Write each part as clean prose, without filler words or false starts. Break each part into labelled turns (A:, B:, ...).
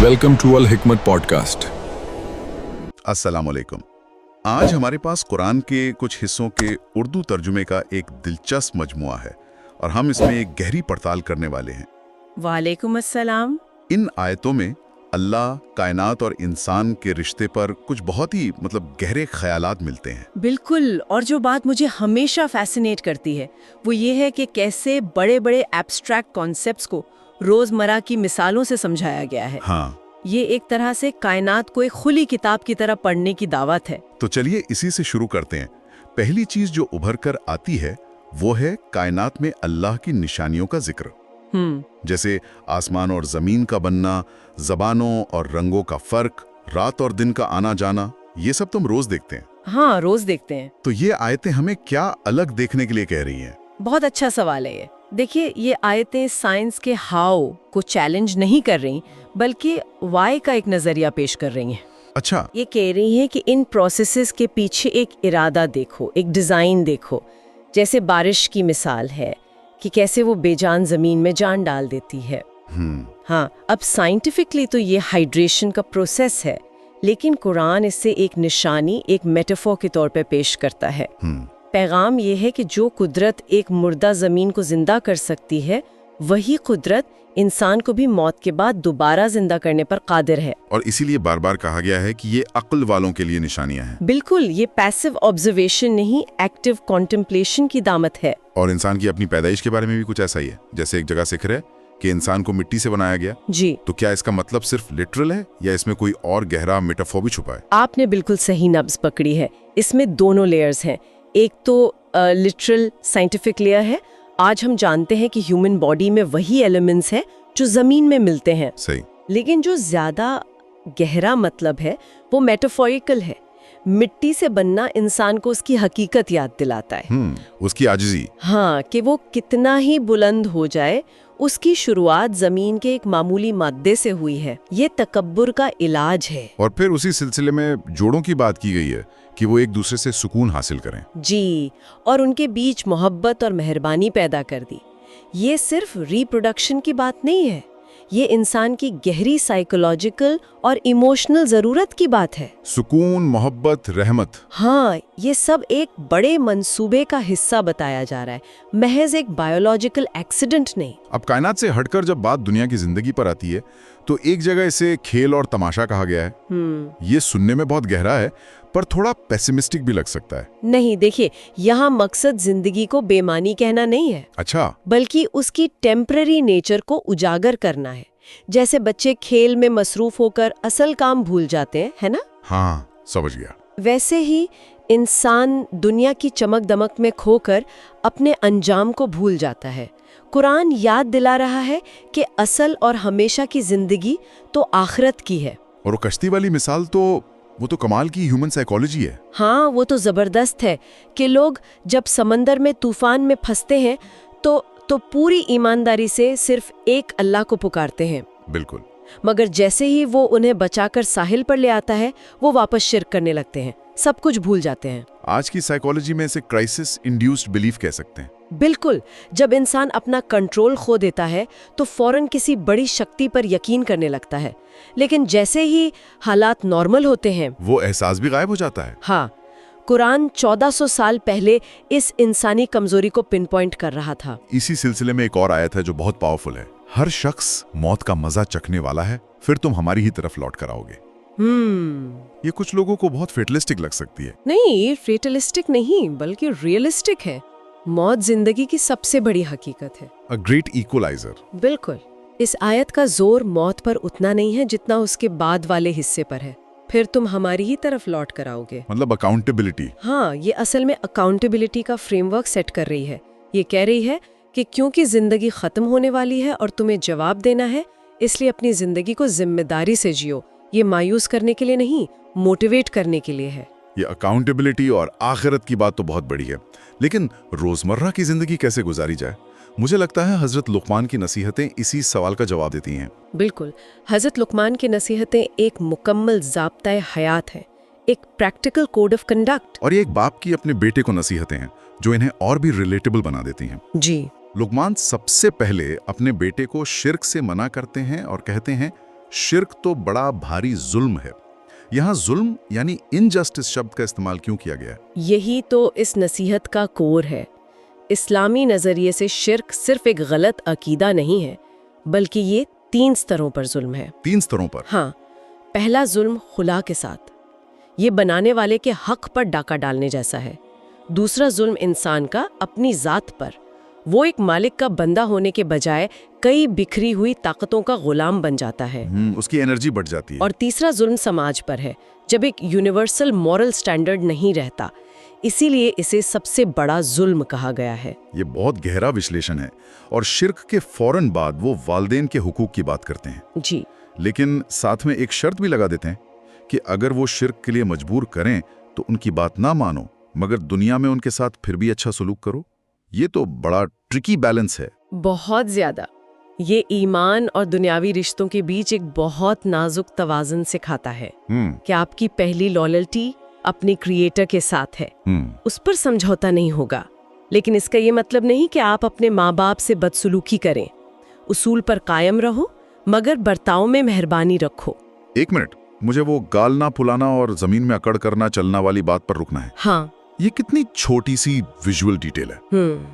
A: Welcome to अल हिकमत podcast.
B: अस्सलाम वालेकुम। आज हमारे पास कुरान के कुछ हिस्सों के उर्दू तर्जुमे का एक दिलचस्प मजमुआ है और हम इसमें एक गहरी पड़ताल करने वाले हैं।
C: वालेकुम अस्सलाम।
B: इन आयतों में अल्लाह, कायनात और इंसान के रिश्ते पर कुछ बहुत ही गहरे ख्यालात मिलते हैं।
C: बिल्कुल, और जो बात मुझे हमेशा फैसिनेट करती है वो ये है कि कैसे बड़े बड़े एब्स्ट्रैक्ट कॉन्सेप्ट्स को रोजमर्रा की मिसालों से समझाया गया है।
B: हाँ,
C: ये एक तरह से कायनात को एक खुली किताब की तरह पढ़ने की दावत है।
B: तो चलिए इसी से शुरू करते हैं। पहली चीज जो उभर कर आती है वो है कायनात में अल्लाह की निशानियों का जिक्र। जैसे आसमान और जमीन का बनना, जबानों और रंगों का फर्क, रात और दिन का आना जाना, ये सब तुम रोज देखते हैं।
C: हाँ, रोज देखते हैं।
B: तो ये आयतें हमें क्या अलग देखने के लिए कह रही हैं?
C: बहुत अच्छा सवाल है ये। देखिए, ये आयतें साइंस के हाउ को चैलेंज नहीं कर रही, बल्कि वाई का एक नजरिया पेश कर रही हैं।
B: अच्छा,
C: ये कह रही हैं कि इन प्रोसेसेस के पीछे एक इरादा देखो, एक डिजाइन देखो। जैसे बारिश की मिसाल है कि कैसे वो बेजान जमीन में जान डाल देती है। हाँ, अब साइंटिफिकली तो ये हाइड्रेशन का प्रोसेस है, लेकिन कुरान इससे एक निशानी, एक मेटाफोर के तौर पे पेश करता है। पैगाम ये है कि जो कुदरत एक मुर्दा जमीन को जिंदा कर सकती है, वही कुदरत इंसान को भी मौत के बाद दोबारा जिंदा करने पर कादिर है।
B: और इसीलिए बार बार कहा गया है कि ये अक्ल वालों के लिए निशानियां हैं।
C: बिल्कुल, ये पैसिव ऑब्जर्वेशन नहीं, एक्टिव कॉन्टेम्पलेशन की दामत है।
B: और इंसान की अपनी पैदाइश के बारे में भी कुछ ऐसा ही है। जैसे एक जगह जिक्र है कि इंसान को मिट्टी से बनाया गया।
C: जी,
B: तो क्या इसका मतलब सिर्फ लिटरल है या इसमें कोई और गहरा मेटाफोर भी छुपा है?
C: आपने बिल्कुल सही नब्ज पकड़ी है। इसमें दोनों लेयर्स हैं। एक तो लिटरल साइंटिफिक लेयर है। आज हम जानते हैं कि ह्यूमन बॉडी में वही एलिमेंट्स हैं जो जमीन में मिलते हैं।
B: सही।
C: लेकिन जो ज्यादा गहरा मतलब है वो मेटाफोरिकल है। मिट्टी से बनना इंसान को उसकी हकीकत याद दिलाता है।
B: उसकी आजिज़ी।
C: हाँ, कि वो कितना ही बुलंद हो जाए, उसकी शुरुआत जमीन के एक मामूली मादे से हुई है। ये तकब्बुर का इलाज है।
B: और फिर उसी सिलसिले में जोड़ों की बात की गई है कि वो एक दूसरे से सुकून हासिल करें।
C: जी, और उनके बीच मोहब्बत और मेहरबानी पैदा कर दी। ये सिर्फ रिप्रोडक्शन की बात नहीं है, ये इंसान की गहरी साइकोलॉजिकल और इमोशनल जरूरत की बात है।
B: सुकून, मोहब्बत, रहमत।
C: हाँ, ये सब एक बड़े मंसूबे का हिस्सा बताया जा रहा है, महज एक बायोलॉजिकल एक्सीडेंट नहीं।
B: अब कायनात से हटकर जब बात दुनिया की जिंदगी पर आती है तो एक जगह इसे खेल और तमाशा कहा गया है। ये सुनने में बहुत गहरा है पर थोड़ा पेसिमिस्टिक भी लग सकता है।
C: नहीं, देखिए, यहाँ मकसद जिंदगी को बेमानी कहना नहीं है।
B: अच्छा।
C: बल्कि उसकी टेम्पररी नेचर को उजागर करना है। जैसे बच्चे खेल में मसरूफ होकर असल काम भूल जाते हैं, है ना?
B: हाँ, समझ गया।
C: वैसे ही इंसान दुनिया की चमक दमक में खोकर अपने अंजाम को भूल जाता है। कुरान याद दिला रहा है कि असल और हमेशा की जिंदगी तो आखिरत की है।
B: और वो कश्ती वाली मिसाल तो वो तो कमाल की ह्यूमन साइकोलॉजी है।
C: हाँ, वो तो जबरदस्त है कि लोग जब समंदर में तूफान में फंसते हैं तो पूरी ईमानदारी से सिर्फ एक अल्लाह को पुकारते हैं।
B: बिल्कुल।
C: मगर जैसे ही वो उन्हें बचाकर साहिल पर ले आता है, वो वापस शिर्क करने लगते हैं, सब कुछ भूल जाते हैं।
B: आज की साइकोलॉजी में इसे क्राइसिस इंड्यूस्ड बिलीफ कह सकते हैं।
C: बिल्कुल, जब इंसान अपना कंट्रोल खो देता है तो फौरन किसी बड़ी शक्ति पर यकीन करने लगता है, लेकिन जैसे ही हालात नॉर्मल होते हैं
B: वो एहसास भी गायब हो जाता है।
C: हाँ, कुरान 1400 साल पहले इस इंसानी कमजोरी को पिन पॉइंट कर रहा था।
B: इसी सिलसिले में एक और आयत है जो बहुत पावरफुल है। हर शख्स मौत का मजा चखने वाला है, फिर तुम हमारी ही तरफ लौट कर आओगे। ये कुछ लोगों को बहुत फेटलिस्टिक लग सकती है।
C: नहीं, फेटलिस्टिक नहीं बल्कि रियलिस्टिक है। मौत जिंदगी की सबसे बड़ी हकीकत है।
B: A great equaliser.
C: बिल्कुल। इस आयत का जोर मौत पर उतना नहीं है जितना उसके बाद वाले हिस्से पर है। फिर तुम हमारी ही तरफ लौट कर आओगे।
B: मतलब अकाउंटेबिलिटी।
C: हाँ, ये असल में अकाउंटेबिलिटी का फ्रेमवर्क सेट कर रही है। ये कह रही है कि क्योंकि जिंदगी खत्म होने वाली है और तुम्हें जवाब देना है, इसलिए अपनी जिंदगी को जिम्मेदारी से जियो। ये मायूस करने के लिए नहीं, मोटिवेट करने के लिए है।
B: ये अकाउंटेबिलिटी और आखिरत की बात तो बहुत बड़ी है, लेकिन रोजमर्रा की जिंदगी कैसे गुजारी जाए? मुझे लगता है हजरत लुकमान की नसीहतें इसी सवाल का जवाब देती हैं।
C: बिल्कुल, हजरत लुकमान की नसीहतें एक मुकम्मल ज़ाब्ता हयात है, एक प्रैक्टिकल कोड ऑफ कंडक्ट।
B: और ये एक बाप की अपने बेटे को नसीहतें हैं जो इन्हें और भी रिलेटेबल बना देती हैं।
C: जी,
B: लुकमान सबसे पहले अपने बेटे को शिर्क से मना करते हैं और कहते हैं शिर्क तो बड़ा भारी जुल्म है। यहाँ जुल्म यानी इनजस्टिस शब्द का इस्तेमाल क्यों किया गया है?
C: यही तो इस नसीहत का कोर है। इस्लामी नज़रिए से शिर्क सिर्फ एक गलत अकीदा नहीं है, बल्कि ये 3 स्तरों पर जुल्म है।
B: 3 स्तरों पर?
C: हाँ। पहला जुल्म खुदा के साथ, ये बनाने वाले के हक पर डाका डालने जैसा है। दूसरा जुल्म इंसान का अपनी ज़ात पर, वो एक मालिक का बंदा होने के बजाय कई बिखरी हुई ताकतों का गुलाम बन जाता है।
B: उसकी एनर्जी बढ़ जाती है।
C: और तीसरा जुल्म समाज पर है, जब एक यूनिवर्सल मॉरल स्टैंडर्ड नहीं रहता। इसीलिए इसे सबसे बड़ा जुल्म कहा गया है।
B: ये बहुत गहरा विश्लेषण है। और शिर्क के फौरन बाद वो वालिदैन के हुकूक की बात करते हैं।
C: जी।
B: लेकिन साथ में एक शर्त भी लगा देते हैं कि अगर वो शिर्क के लिए मजबूर करें तो उनकी बात ना मानो, मगर दुनिया में उनके साथ फिर भी अच्छा सलूक करो। ये तो बड़ा ट्रिकी बैलेंस है।
C: बहुत ज्यादा। ये ईमान और दुनियावी रिश्तों के बीच एक बहुत नाजुक तवाज़ुन सिखाता है कि आपकी पहली लॉयल्टी अपने क्रिएटर के साथ है, उस पर समझौता नहीं होगा। लेकिन इसका ये मतलब नहीं कि आप अपने माँ बाप से बदसलूकी करें। उसूल पर कायम रहो, मगर बर्ताव में मेहरबानी रखो।
B: 1 मिनट, मुझे वो गाल ना फुलाना और जमीन में अकड़ करना चलना वाली बात पर रुकना है।
C: हाँ।
B: ये कितनी छोटी सी विजुअल डिटेल है।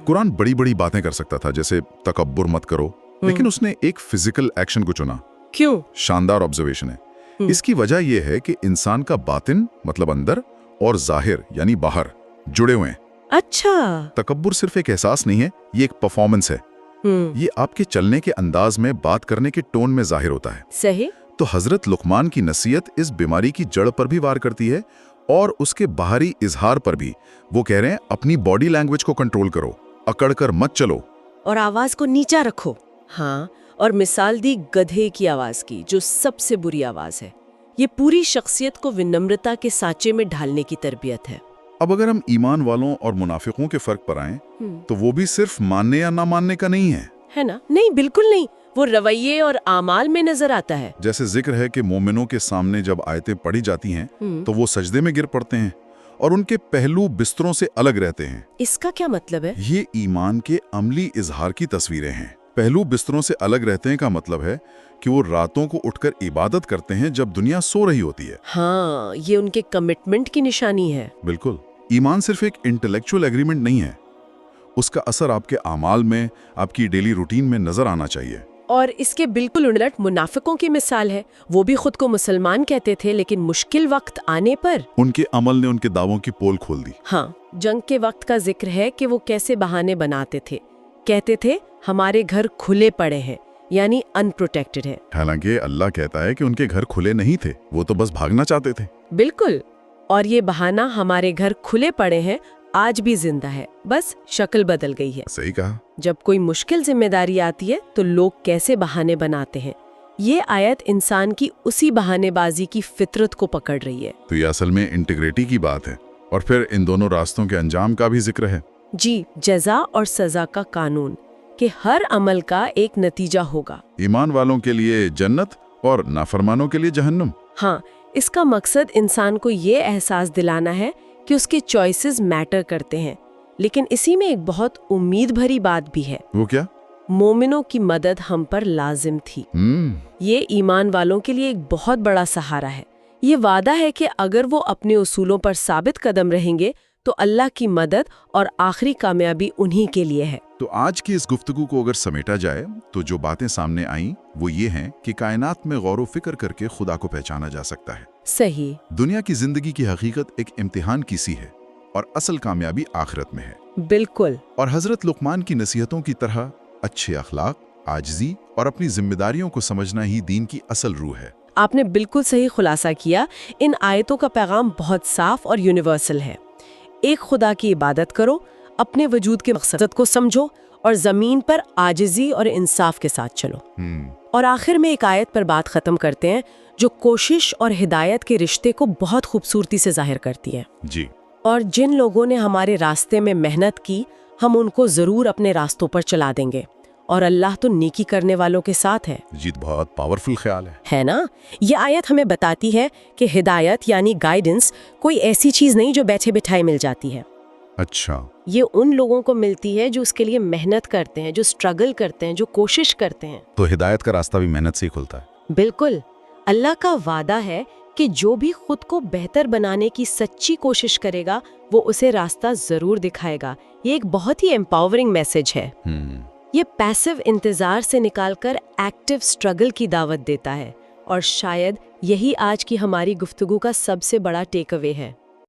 B: कुरान बड़ी बड़ी बातें कर सकता था, जैसे तकब्बुर मत करो, लेकिन उसने एक फिजिकल एक्शन को चुना।
C: क्यों?
B: शानदार ऑब्जर्वेशन है। इसकी वजह यह है कि इंसान का बातिन मतलब अंदर और जाहिर यानी बाहर जुड़े हुए हैं।
C: अच्छा।
B: तकब्बुर सिर्फ एक एहसास नहीं है, ये एक परफॉर्मेंस है। ये आपके चलने के अंदाज में, बात करने के टोन में जाहिर होता है।
C: सही।
B: तो हजरत लुकमान की नसीहत इस बीमारी की जड़ पर भी वार करती है और उसके बाहरी इजहार पर भी। वो कह रहे हैं अपनी बॉडी लैंग्वेज को कंट्रोल करो, अकड़ कर मत चलो
C: और आवाज को नीचा रखो। हाँ, और मिसाल दी गधे की आवाज की, जो सबसे बुरी आवाज है। ये पूरी शख्सियत को विनम्रता के साँचे में ढालने की तरबियत है।
B: अब अगर हम ईमान वालों और मुनाफिकों के फर्क पर आएं, तो वो भी सिर्फ मानने या ना मानने का नहीं है
C: ना? नहीं, बिल्कुल नहीं। वो रवैये और आमाल में नजर आता है।
B: जैसे जिक्र है कि मोमिनों के सामने जब आयतें पढ़ी जाती हैं तो वो सजदे में गिर पड़ते हैं और उनके पहलू बिस्तरों से अलग रहते हैं।
C: इसका क्या मतलब है?
B: ये ईमान के अमली इजहार की तस्वीरें हैं। पहलू बिस्तरों से अलग रहते हैं का मतलब है कि वो रातों को उठकर इबादत करते हैं जब दुनिया सो रही होती है।
C: हाँ, ये उनके कमिटमेंट की निशानी है।
B: बिल्कुल। ईमान सिर्फ एक इंटेलेक्चुअल एग्रीमेंट नहीं है, उसका असर आपके आमाल में, आपकी डेली रूटीन में नजर आना चाहिए।
C: और इसके बिल्कुल उलट मुनाफिकों की मिसाल है। वो भी खुद को मुसलमान कहते थे, लेकिन मुश्किल वक्त आने पर
B: उनके अमल ने उनके दावों की पोल खोल दी।
C: हाँ, जंग के वक्त का जिक्र है कि वो कैसे बहाने बनाते थे। कहते थे हमारे घर खुले पड़े हैं, यानी अनप्रोटेक्टेड है।
B: हालांकि अल्लाह कहता है कि उनके घर खुले नहीं थे, वो तो बस भागना चाहते थे।
C: बिल्कुल। और ये बहाना हमारे घर खुले पड़े हैं आज भी जिंदा है, बस शक्ल बदल गई है।
B: सही कहा।
C: जब कोई मुश्किल जिम्मेदारी आती है तो लोग कैसे बहाने बनाते हैं। ये आयत इंसान की उसी बहानेबाजी की फितरत को पकड़ रही है।
B: तो ये असल में इंटीग्रिटी की बात है। और फिर इन दोनों रास्तों के अंजाम का भी जिक्र है।
C: जी, जज़ा और सजा का कानून कि हर अमल का एक नतीजा होगा।
B: ईमान वालों के लिए जन्नत और नाफरमानों के लिए जहन्नुम।
C: हाँ, इसका मकसद इंसान को ये एहसास दिलाना है कि उसके चॉइसेस मैटर करते हैं। लेकिन इसी में एक बहुत उम्मीद भरी बात भी है।
B: वो क्या?
C: मोमिनों की मदद हम पर लाजिम थी। ये ईमान वालों के लिए एक बहुत बड़ा सहारा है। ये वादा है कि अगर वो अपने उसूलों पर साबित कदम रहेंगे तो अल्लाह की मदद और आखिरी कामयाबी उन्हीं के लिए है।
B: तो आज की इस गुफ्तगू को अगर समेटा जाए तो जो बातें सामने आईं वो ये हैं कि कायनात में गौर व फिक्र करके खुदा को पहचाना जा सकता है।
C: सही।
B: दुनिया की जिंदगी की हकीकत एक इम्तिहान की सी है और असल कामयाबी आखिरत में है।
C: बिल्कुल।
B: और हजरत लुकमान की नसीहतों की तरह अच्छे अखलाक, आजिज़ी और अपनी जिम्मेदारियों को समझना ही दीन की असल रूह है।
C: आपने बिल्कुल सही खुलासा किया। इन आयतों का पैगाम बहुत साफ और यूनिवर्सल है। एक खुदा की इबादत करो, अपने वजूद के मकसद को समझो और जमीन पर आजिज़ी और इंसाफ के साथ चलो। और आखिर में एक आयत पर बात खत्म करते हैं जो कोशिश और हिदायत के रिश्ते को बहुत खूबसूरती से जाहिर करती है।
B: जी।
C: और जिन लोगों ने हमारे रास्ते में मेहनत की, हम उनको जरूर अपने रास्तों पर चला देंगे और अल्लाह तो नेकी करने वालों के साथ है।
B: जी, बहुत पावरफुल ख्याल है
C: ना? ये आयत हमें बताती है कि हिदायत यानी गाइडेंस कोई ऐसी चीज नहीं जो बैठे बिठाए मिल जाती है।
B: अच्छा।
C: ये उन लोगों को मिलती है जो उसके लिए मेहनत करते हैं, जो स्ट्रगल करते हैं, जो कोशिश करते हैं।
B: तो हिदायत का रास्ता भी मेहनत से ही खुलता है।
C: بالکل، اللہ کا وعدہ ہے کہ جو بھی خود کو بہتر بنانے کی سچی کوشش کرے گا وہ اسے راستہ ضرور دکھائے گا۔ یہ ایک بہت ہی امپاورنگ میسج ہے۔ یہ پیسو انتظار سے نکال کر ایکٹیو سٹرگل کی دعوت دیتا ہے، اور شاید یہی آج کی ہماری گفتگو کا سب سے بڑا ٹیک اوے ہے۔